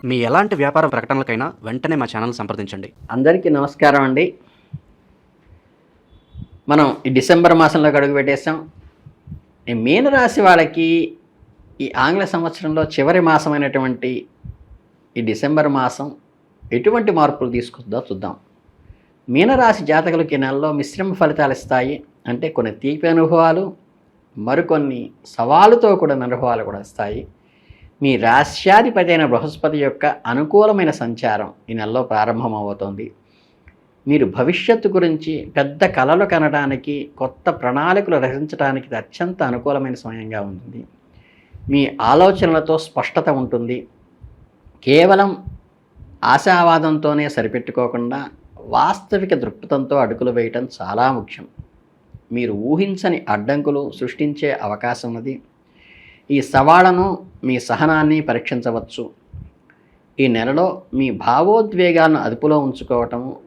మీ ఎలాంటి వ్యాపార ప్రకటనలకైనా వెంటనే మా ఛానల్ సంప్రదించండి. అందరికీ నమస్కారం అండి. మనం ఈ డిసెంబర్ మాసంలోకి అడుగు పెట్టేసాం. ఈ మీనరాశి వాళ్ళకి ఈ ఆంగ్ల సంవత్సరంలో చివరి మాసమైనటువంటి ఈ డిసెంబర్ మాసం ఎటువంటి మార్పులు తీసుకొస్తుందో చూద్దాం. మీనరాశి జాతకులకి ఈ నెలలో మిశ్రమ ఫలితాలు ఇస్తాయి. అంటే కొన్ని తీపి అనుభవాలు, మరికొన్ని సవాలుతో కూడిన అనుభవాలు కూడా ఇస్తాయి. మీ రాశ్యాధిపతి అయిన బృహస్పతి యొక్క అనుకూలమైన సంచారం ఈ నెలలో ప్రారంభమవుతోంది. మీరు భవిష్యత్తు గురించి పెద్ద కలలు కనడానికి, కొత్త ప్రణాళికలు రచించడానికి ఇది అత్యంత అనుకూలమైన సమయంగా ఉంటుంది. మీ ఆలోచనలతో స్పష్టత ఉంటుంది. కేవలం ఆశావాదంతోనే సరిపెట్టుకోకుండా వాస్తవిక దృక్పథంతో అడుగులు వేయటం చాలా ముఖ్యం. మీరు ఊహించని అడ్డంకులు సృష్టించే అవకాశం ఉన్నది. ఈ సవాళ్లను, మీ సహనాన్ని పరీక్షించవచ్చు. ఈ నెలలో మీ భావోద్వేగాలను అదుపులో ఉంచుకోవటము,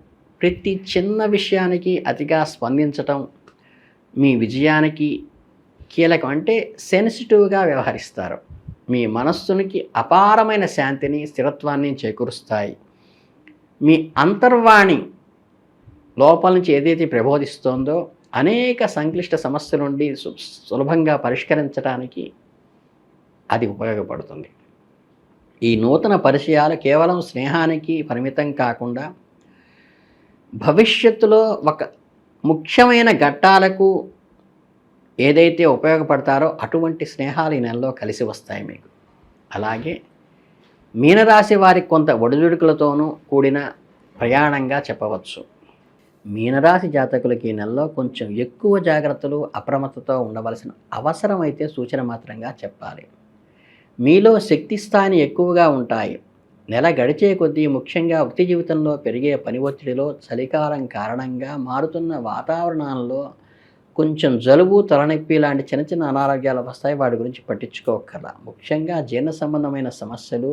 ప్రతి చిన్న విషయానికి అతిగా స్పందించటం మీ విజయానికి కీలకం. అంటే సెన్సిటివ్గా వ్యవహరిస్తారు. మీ మనస్సునికి అపారమైన శాంతిని, స్థిరత్వాన్ని చేకూరుస్తాయి. మీ అంతర్వాణి లోపల నుంచి ఏదైతే ప్రబోధిస్తోందో అనేక సంక్లిష్ట సమస్యల నుండి సులభంగా పరిష్కరించడానికి అది ఉపయోగపడుతుంది. ఈ నూతన పరిచయాలు కేవలం స్నేహానికి పరిమితం కాకుండా భవిష్యత్తులో ఒక ముఖ్యమైన ఘట్టాలకు ఏదైతే ఉపయోగపడతారో అటువంటి స్నేహాలు ఈ నెలలో కలిసి వస్తాయి మీకు. అలాగే మీనరాశి వారికి కొంత ఒడిదుడుకులతోనూ కూడిన ప్రయాణంగా చెప్పవచ్చు. మీనరాశి జాతకులకి ఈ నెలలో కొంచెం ఎక్కువ జాగ్రత్తలు, అప్రమత్తతో ఉండవలసిన అవసరం అయితే సూచన మాత్రంగా చెప్పాలి. మీలో శక్తి స్థాయిని ఎక్కువగా ఉంటాయి. నెల గడిచే కొద్దీ ముఖ్యంగా వృత్తి జీవితంలో పెరిగే పని ఒత్తిడిలో, చలికాలం కారణంగా మారుతున్న వాతావరణంలో కొంచెం జలుబు, తలనొప్పి లాంటి చిన్న చిన్న అనారోగ్యాలు వస్తాయి. వాటి గురించి పట్టించుకోకర్లా. ముఖ్యంగా జీర్ణ సంబంధమైన సమస్యలు,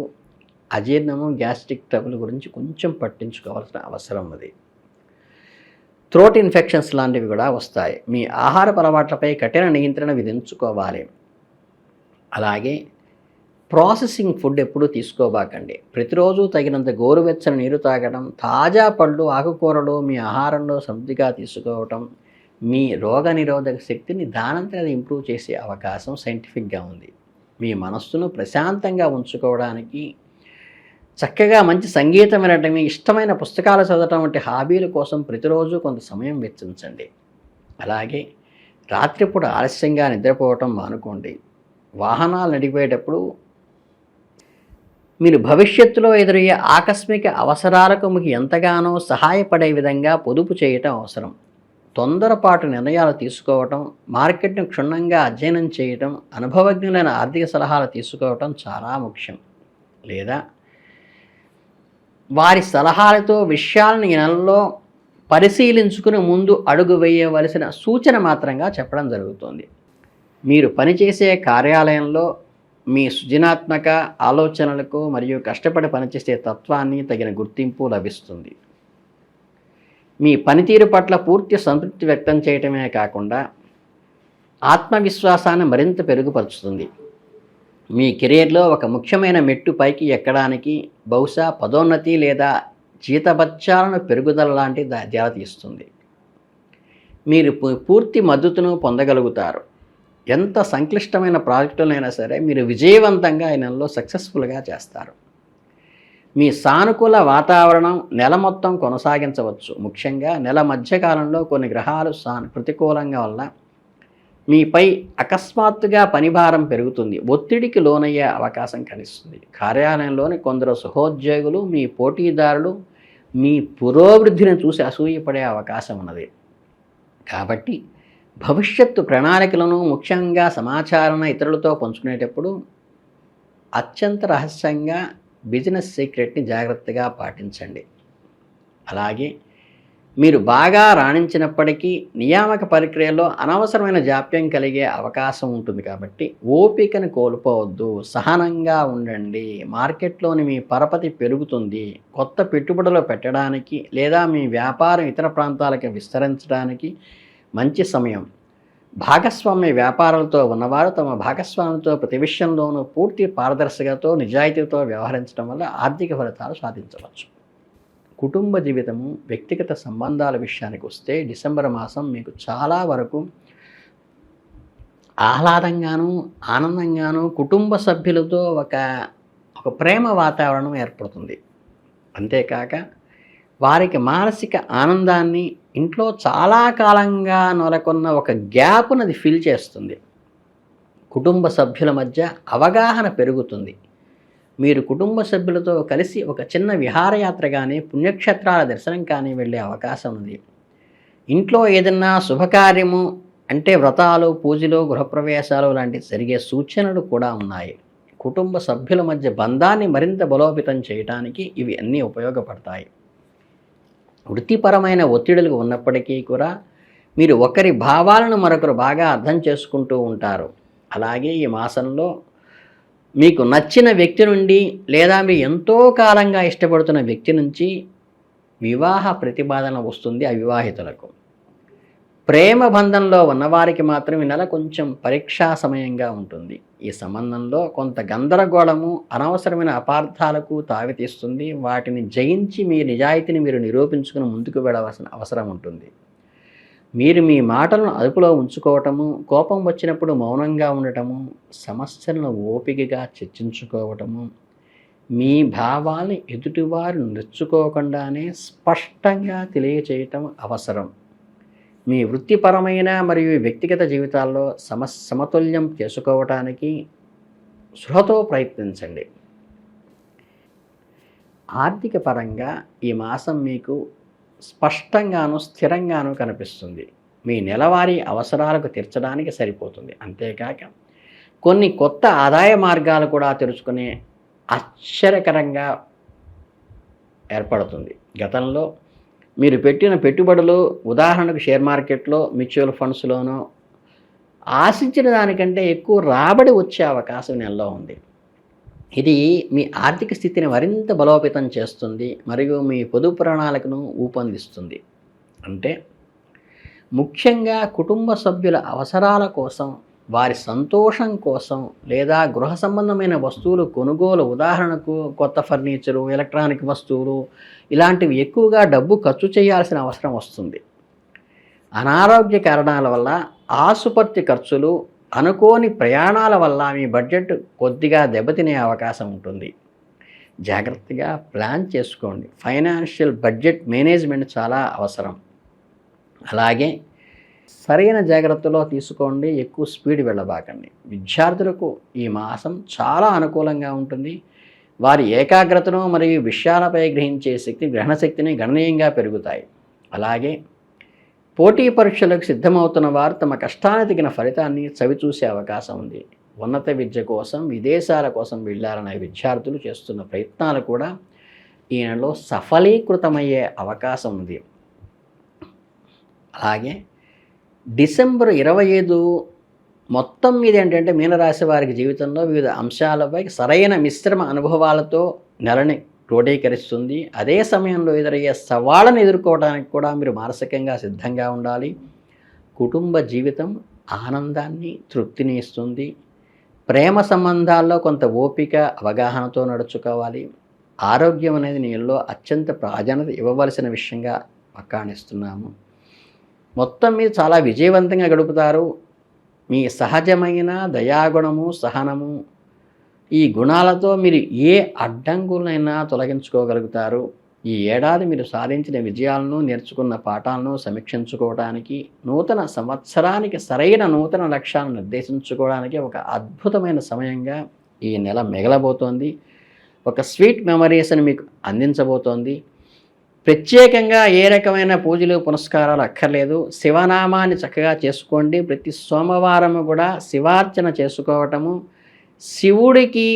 అజీర్ణము, గ్యాస్ట్రిక్ ట్రబుల్ గురించి కొంచెం పట్టించుకోవాల్సిన అవసరం ఉంది. థ్రోట్ ఇన్ఫెక్షన్స్ లాంటివి కూడా వస్తాయి. మీ ఆహారపు అలవాట్లపై కఠిన నియంత్రణ విధించుకోవాలి. అలాగే ప్రాసెసింగ్ ఫుడ్ ఎప్పుడూ తీసుకోబాకండి. ప్రతిరోజు తగినంత గోరువెచ్చని నీరు తాగడం, తాజా పళ్ళు, ఆకుకూరలు మీ ఆహారంలో సమృద్ధిగా తీసుకోవటం మీ రోగనిరోధక శక్తిని దానంతరం ఇంప్రూవ్ చేసే అవకాశం సైంటిఫిక్గా ఉంది. మీ మనస్సును ప్రశాంతంగా ఉంచుకోవడానికి చక్కగా మంచి సంగీతం వినటం, ఇష్టమైన పుస్తకాలు చదవటం వంటి హాబీల కోసం ప్రతిరోజు కొంత సమయం వెచ్చించండి. అలాగే రాత్రిపూట ఆలస్యంగా నిద్రపోవటం మానుకోండి. వాహనాలు నడిపేటప్పుడు మీరు భవిష్యత్తులో ఎదురయ్యే ఆకస్మిక అవసరాలకు మీకు ఎంతగానో సహాయపడే విధంగా పొదుపు చేయటం అవసరం. తొందరపాటు నిర్ణయాలు తీసుకోవటం, మార్కెట్ను క్షుణ్ణంగా అధ్యయనం చేయటం, అనుభవజ్ఞులైన ఆర్థిక సలహాలు తీసుకోవటం చాలా ముఖ్యం. లేదా వారి సలహాలతో విషయాలను ఈ నెలలో పరిశీలించుకుని ముందు అడుగు వేయవలసిన సూచన మాత్రంగా చెప్పడం జరుగుతుంది. మీరు పనిచేసే కార్యాలయంలో మీ సృజనాత్మక ఆలోచనలకు మరియు కష్టపడి పనిచేసే తత్వాన్ని తగిన గుర్తింపు లభిస్తుంది. మీ పనితీరు పట్ల పూర్తి సంతృప్తి వ్యక్తం చేయటమే కాకుండా ఆత్మవిశ్వాసాన్ని మరింత పెరుగుపరుచుతుంది. మీ కెరీర్లో ఒక ముఖ్యమైన మెట్టు పైకి ఎక్కడానికి బహుశా పదోన్నతి లేదా జీతభత్యాలను పెరుగుదల లాంటి దారితీస్తుంది. మీరు పూర్తి మద్దతును పొందగలుగుతారు. ఎంత సంక్లిష్టమైన ప్రాజెక్టులైనా సరే మీరు విజయవంతంగా ఈ నెలలో సక్సెస్ఫుల్గా చేస్తారు. మీ సానుకూల వాతావరణం నెల మొత్తం కొనసాగించవచ్చు. ముఖ్యంగా నెల మధ్యకాలంలో కొన్ని గ్రహాలు ప్రతికూలంగా వల్ల మీపై అకస్మాత్తుగా పనిభారం పెరుగుతుంది. ఒత్తిడికి లోనయ్యే అవకాశం కనిపిస్తుంది. కార్యాలయంలోని కొందరు సహోద్యోగులు, మీ పోటీదారులు మీ పురోభివృద్ధిని చూసి అసూయపడే అవకాశం ఉన్నది. కాబట్టి భవిష్యత్తు ప్రణాళికలను, ముఖ్యంగా సమాచారాన్ని ఇతరులతో పంచుకునేటప్పుడు అత్యంత రహస్యంగా బిజినెస్ సీక్రెట్ని జాగ్రత్తగా పాటించండి. అలాగే మీరు బాగా రాణించినప్పటికీ నియామక ప్రక్రియలో అనవసరమైన జాప్యం కలిగే అవకాశం ఉంటుంది. కాబట్టి ఓపికను కోల్పోవద్దు, సహనంగా ఉండండి. మార్కెట్లోని మీ పరపతి పెరుగుతుంది. కొత్త పెట్టుబడులు పెట్టడానికి లేదా మీ వ్యాపారం ఇతర ప్రాంతాలకు విస్తరించడానికి మంచి సమయం. భాగస్వామ్య వ్యాపారాలతో ఉన్నవారు తమ భాగస్వామితో ప్రతి విషయంలోనూ పూర్తి పారదర్శకతతో నిజాయితీతో వ్యవహరించడం వల్ల ఆర్థిక ఫలితాలు సాధించవచ్చు. కుటుంబ జీవితము, వ్యక్తిగత సంబంధాల విషయానికి వస్తే డిసెంబర్ మాసం మీకు చాలా వరకు ఆహ్లాదంగాను, ఆనందంగాను, కుటుంబ సభ్యులతో ఒక ప్రేమ వాతావరణం ఏర్పడుతుంది. అంతేకాక వారికి మానసిక ఆనందాన్ని, ఇంట్లో చాలా కాలంగా నెలకొన్న ఒక గ్యాప్ను అది ఫిల్ చేస్తుంది. కుటుంబ సభ్యుల మధ్య అవగాహన పెరుగుతుంది. మీరు కుటుంబ సభ్యులతో కలిసి ఒక చిన్న విహారయాత్ర కానీ, పుణ్యక్షేత్రాల దర్శనం కానీ వెళ్ళే అవకాశం ఉంది. ఇంట్లో ఏదన్నా శుభకార్యము అంటే వ్రతాలు, పూజలు, గృహప్రవేశాలు లాంటి జరిగే సూచనలు కూడా ఉన్నాయి. కుటుంబ సభ్యుల మధ్య బంధాన్ని మరింత బలోపేతం చేయడానికి ఇవి అన్నీ ఉపయోగపడతాయి. వృత్తిపరమైన ఒత్తిడులు ఉన్నప్పటికీ కూడా మీరు ఒకరి భావాలను మరొకరు బాగా అర్థం చేసుకుంటూ ఉంటారు. అలాగే ఈ మాసంలో మీకు నచ్చిన వ్యక్తి నుండి లేదా మీరు ఎంతో కాలంగా ఇష్టపడుతున్న వ్యక్తి నుంచి వివాహ ప్రతిపాదన వస్తుంది అవివాహితులకు. ప్రేమ బంధంలో ఉన్నవారికి మాత్రం ఈ నెల కొంచెం పరీక్షా సమయంగా ఉంటుంది. ఈ సంబంధంలో కొంత గందరగోళము, అనవసరమైన అపార్థాలకు తావితీస్తుంది. వాటిని జయించి మీ నిజాయితీని మీరు నిరూపించుకుని ముందుకు వెళ్ళవలసిన అవసరం ఉంటుంది. మీరు మీ మాటలను అదుపులో ఉంచుకోవటము, కోపం వచ్చినప్పుడు మౌనంగా ఉండటము, సమస్యలను ఓపికగా చర్చించుకోవటము, మీ భావాల్ని ఎదుటివారు నొచ్చుకోకుండానే స్పష్టంగా తెలియచేయటం అవసరం. మీ వృత్తిపరమైన మరియు వ్యక్తిగత జీవితాల్లో సమతుల్యం చేసుకోవటానికి స్పృహతో ప్రయత్నించండి. ఆర్థిక పరంగా ఈ మాసం మీకు స్పష్టంగాను, స్థిరంగాను కనిపిస్తుంది. మీ నెలవారీ అవసరాలకు తీర్చడానికి సరిపోతుంది. అంతేకాక కొన్ని కొత్త ఆదాయ మార్గాలు కూడా తెరుచుకునే ఆశ్చర్యకరంగా ఏర్పడుతుంది. గతంలో మీరు పెట్టిన పెట్టుబడులు, ఉదాహరణకు షేర్ మార్కెట్లో, మ్యూచువల్ ఫండ్స్లోనూ ఆశించిన దానికంటే ఎక్కువ రాబడి వచ్చే అవకాశం నెలలో ఉంది. ఇది మీ ఆర్థిక స్థితిని మరింత బలోపేతం చేస్తుంది మరియు మీ పొదుపు ప్రణాళికను ఊపందిస్తుంది. అంటే ముఖ్యంగా కుటుంబ సభ్యుల అవసరాల కోసం, వారి సంతోషం కోసం లేదా గృహ సంబంధమైన వస్తువులు కొనుగోలు, ఉదాహరణకు కొత్త ఫర్నిచరు, ఎలక్ట్రానిక్ వస్తువులు ఇలాంటివి ఎక్కువగా డబ్బు ఖర్చు చేయాల్సిన అవసరం వస్తుంది. అనారోగ్య కారణాల వల్ల ఆసుపత్రి ఖర్చులు, అనుకోని ప్రయాణాల వల్ల మీ బడ్జెట్ కొద్దిగా దెబ్బతినే అవకాశం ఉంటుంది. జాగ్రత్తగా ప్లాన్ చేసుకోండి. ఫైనాన్షియల్ బడ్జెట్ మేనేజ్మెంట్ చాలా అవసరం. అలాగే సరైన జాగ్రత్తలో తీసుకోండి. ఎక్కువ స్పీడ్ వెళ్ళబాకండి. విద్యార్థులకు ఈ మాసం చాలా అనుకూలంగా ఉంటుంది. వారి ఏకాగ్రతను మరియు విషయాలపై గ్రహణ శక్తిని గణనీయంగా పెరుగుతాయి. అలాగే పోటీ పరీక్షలకు సిద్ధమవుతున్న వారు తమ కష్టానికి తగిన ఫలితాన్ని చవిచూసే అవకాశం ఉంది. ఉన్నత విద్య కోసం, విదేశాల కోసం వెళ్ళాలనే విద్యార్థులు చేస్తున్న ప్రయత్నాలు కూడా ఈ నెలలో సఫలీకృతమయ్యే అవకాశం ఉంది. అలాగే డిసెంబర్ 25 మొత్తం మీద ఏంటంటే మీనరాశి వారికి జీవితంలో వివిధ అంశాలపై సరైన మిశ్రమ అనుభవాలతో నెలని క్రోడీకరిస్తుంది. అదే సమయంలో ఎదురయ్యే సవాళ్ళను ఎదుర్కోవడానికి కూడా మీరు మానసికంగా సిద్ధంగా ఉండాలి. కుటుంబ జీవితం ఆనందాన్ని, తృప్తిని ఇస్తుంది. ప్రేమ సంబంధాల్లో కొంత ఓపిక, అవగాహనతో నడుచుకోవాలి. ఆరోగ్యం అనేది నీలో అత్యంత ప్రాధాన్యత ఇవ్వవలసిన విషయంగా పక్కానిస్తున్నాము. మొత్తం మీద చాలా విజయవంతంగా గడుపుతారు. మీ సహజమైన దయాగుణము, సహనము ఈ గుణాలతో మీరు ఏ అడ్డంకులైనా తొలగించుకోగలుగుతారు. ఈ ఏడాది మీరు సాధించిన విజయాలను, నేర్చుకున్న పాఠాలను సమీక్షించుకోవడానికి, నూతన సంవత్సరానికి సరైన నూతన లక్ష్యాలను నిర్దేశించుకోవడానికి ఒక అద్భుతమైన సమయంగా ఈ నెల మిగలబోతోంది. ఒక స్వీట్ మెమరీస్ని మీకు అందించబోతోంది. ప్రత్యేకంగా ఏ రకమైన పూజలు, పునస్కారాలు అక్కర్లేదు. శివనామాన్ని చక్కగా చేసుకోండి. ప్రతి సోమవారము కూడా శివార్చన చేసుకోవటము, శివుడికి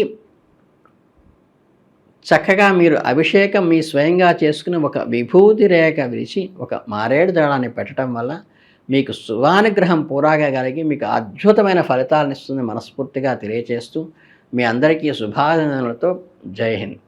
చక్కగా మీరు అభిషేకం మీ స్వయంగా చేసుకుని ఒక విభూతి రేఖ విరిచి ఒక మారేడు దళాన్ని పెట్టడం వల్ల మీకు శుభానుగ్రహం పూరాగా కలిగి మీకు అద్భుతమైన ఫలితాలను ఇస్తుంది మనస్ఫూర్తిగా తెలియజేస్తూ మీ అందరికీ శుభాకాంక్షలతో జై హింద్.